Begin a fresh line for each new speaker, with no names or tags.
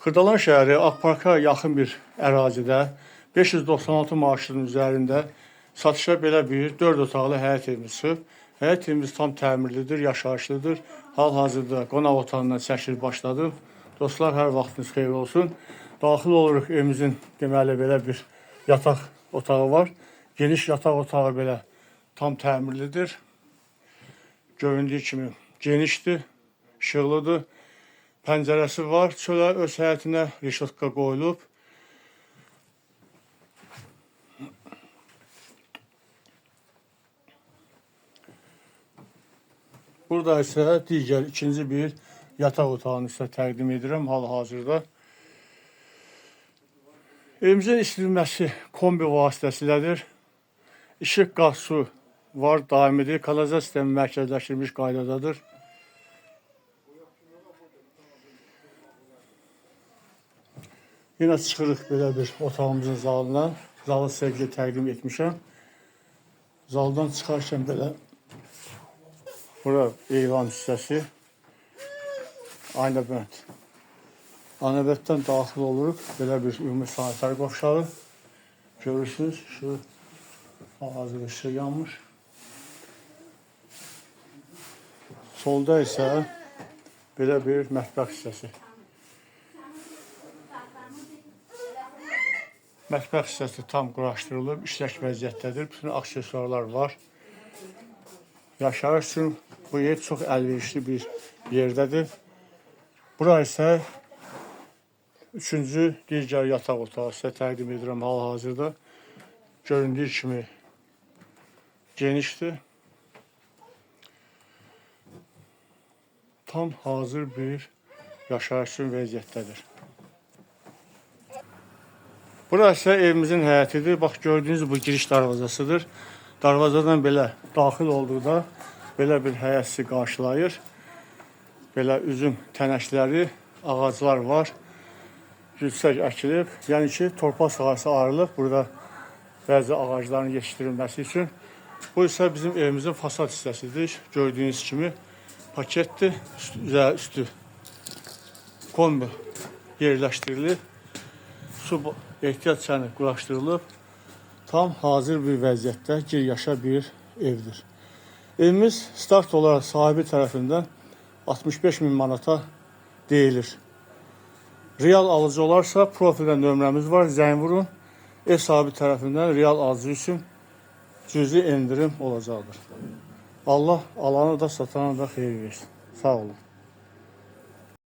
Xırdalan şəhəri Akparka yaxın bir ərazidə 596 maaşının üzərində satışa belə bir 4 otaqlı həyət evimiz çıxıb. Həyət evimiz tam təmirlidir, yaşayışlıdır. Hal-hazırda qonaq otağından çəkil başladım. Dostlar, hər vaxtınız xeyir olsun. Daxil oluruq, evimizin deməli belə bir yataq otağı var. Geniş yataq otağı belə tam təmirlidir. Göründüyü kimi genişdir, işıqlıdır. Pəncərəsi var. Çölə öz həyətinə reşotka qoyulub. Burada isə digər ikinci bir yataq otağını sizə təqdim edirəm hal-hazırda. Evimizin istinilməsi kombi vasitəsilədir. İşıq, qaz, su var, daimidir. Kanalizasiya sistemi mərkəzləşdirilmiş qaydadadır. Yine çıxırıq belə bir otağımızın zalına. Zalı sizə təqdim etmişəm. Zaldan çıxarkən belə bura eyvan hissəsi. Aynabənd. Aynabənddən daxil oluruq. Belə bir ümumi sanitar qovşağı. Görürsünüz, şu hal-hazırda işıq yanmış. Solda isə belə bir mətbəx hissəsi. Mətbəx hissəsi tam quraşdırılıb, işlək vəziyyətdədir. Bütün aksesuarlar var. Yaşayış üçün bu yer çox əlverişli bir yerdədir. Bura isə üçüncü digər yataq otağı sizə təqdim edirəm hal-hazırda. Göründüyü kimi genişdir. Tam hazır bir yaşayış üçün vəziyyətdədir. Burası evimizin həyətidir. Bax, gördüğünüz bu giriş darvazasıdır. Darvazadan belə daxil olduqda belə bir həyət sizi qarşılayır. Belə üzüm tənəkləri, ağaclar var. Yüksək əkilib. Yəni ki, torpaq sahəsi ayrılıb. Burada bəzi ağacların yetişdirilməsi üçün. Bu isə bizim evimizin fasad hissəsidir. Gördüyünüz kimi paketdir. Üstü kombi yerləşdirilib. Su ehtiyat çəni quraşdırılıb. Tam hazır bir vəziyyətdə giryaşa bir evdir. Evimiz start olaraq sahibi tərəfindən 65.000 manata deyilir. Real alıcı olarsa profildə nömrəmiz var. Zəng vurun. Ev sahibi tərəfindən real alıcı üçün cüzi endirim olacaqdır. Allah alanı da satana da xeyir versin. Sağ olun.